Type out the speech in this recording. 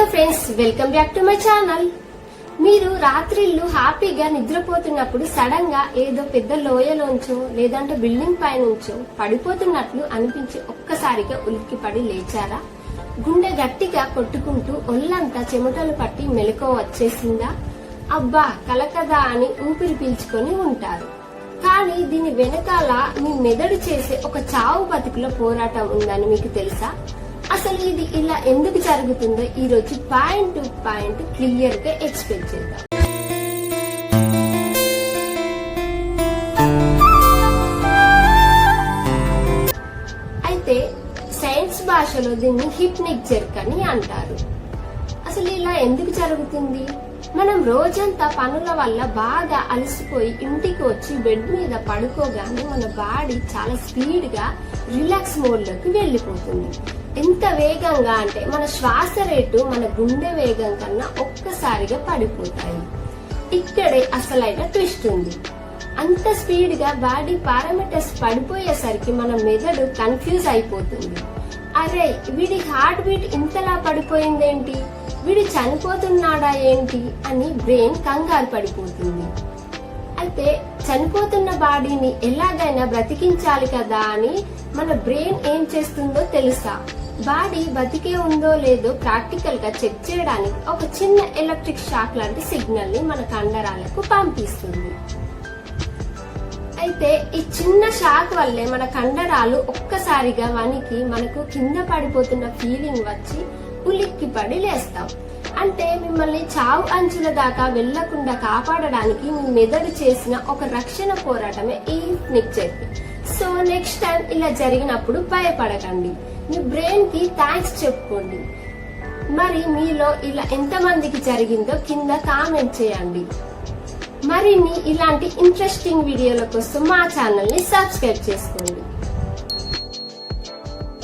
Hello friends, welcome back to my channel. మీరు రాత్రిళ్ళు హ్యాపీగా నిద్రపోతున్నప్పుడు సడన్ గా ఏదో పెద్ద లోయలోంచో లేదంటే బిల్డింగ్ పై నుంచో పడిపోతున్నట్లు అనిపించి ఒక్కసారిగా ఉలిక్కిపడి లేచారా? గుండె గట్టిగా కొట్టుకుంటూ ఒళ్ళంతా చెమటలు పట్టి మెలకువ వచ్చేసిందా? అబ్బా కలకదా అని ఊపిరి పీల్చుకొని ఉంటారు. కానీ దీని వెనకాల మీ మెదడు చేసే ఒక చావు బతుకుల పోరాటం ఉందని మీకు తెలుసా? అసలు ఇది ఇలా ఎందుకు జరుగుతుందో ఈ రోజు పాయింట్ టు పాయింట్ క్లియర్ గా ఎక్స్ప్లెయిన్ చేద్దాం. అయితే సైన్స్ భాషలో దీన్ని హిప్నిక్ జెర్క్ అని అంటారు. అసలు ఇలా ఎందుకు జరుగుతుంది? మనం రోజంతా పనుల వల్ల బాగా అలసిపోయి ఇంటికి వచ్చి బెడ్ మీద పడుకోగానే మన బాడీ చాలా స్పీడ్ గా రిలాక్స్ మోడ్ లోకి వెళ్లిపోతుంది. ఎంత వేగంగా అంటే మన శ్వాస రేటు మన గుండె వేగం కన్నా ఒక్కసారిగా పడిపోతాయి. ఇక్కడే అసలైన ట్విస్ట్ ఉంది. అంత స్పీడ్ గా బాడీ పారామీటర్స్ పడిపోయేసరికి మన మెదడు కన్ఫ్యూజ్ అయిపోతుంది. అరే వీడి హార్ట్ బీట్ ఇంతలా పడిపోయిందేంటి, వీడు చనిపోతున్నాడా ఏంటి అని బ్రెయిన్ కంగారు పడిపోతుంది. అయితే చనిపోతున్న బాడీని ఎలాగైనా బ్రతికించాలి కదా అని మన బ్రెయిన్ ఏం చేస్తుందో తెలుసా? బాడీ బతికే ఉందో లేదో ప్రాక్టికల్ గా చెక్ చేయడానికి ఒక చిన్న ఎలక్ట్రిక్ షాక్ లాంటి సిగ్నల్ ని మన కండరాలకు పంపిస్తుంది. అయితే ఈ చిన్న షాక్ వల్లే మన కండరాలు ఒక్కసారిగా వణికి మనకు కింద పడిపోతున్న ఫీలింగ్ వచ్చి ఉలిక్కి పడి లేస్తాం. అంటే మిమ్మల్ని చావు అంచుల దాకా వెళ్లకుండా కాపాడడానికి మీ మెదడు చేసిన ఒక రక్షణ పోరాటమే ఈ hypnic jerk. So next time ఇలా జరిగినప్పుడు భయపడకండి, మీ బ్రెయిన్ కి థ్యాంక్స్ చెప్పుకోండి. మరి మీలో ఇలా ఎంతమందికి జరిగిందో కింద కామెంట్ చేయండి. మరిన్ని ఇలాంటి ఇంట్రెస్టింగ్ వీడియోల కోసం మా ఛానల్ ని సబ్స్క్రైబ్ చేసుకోండి.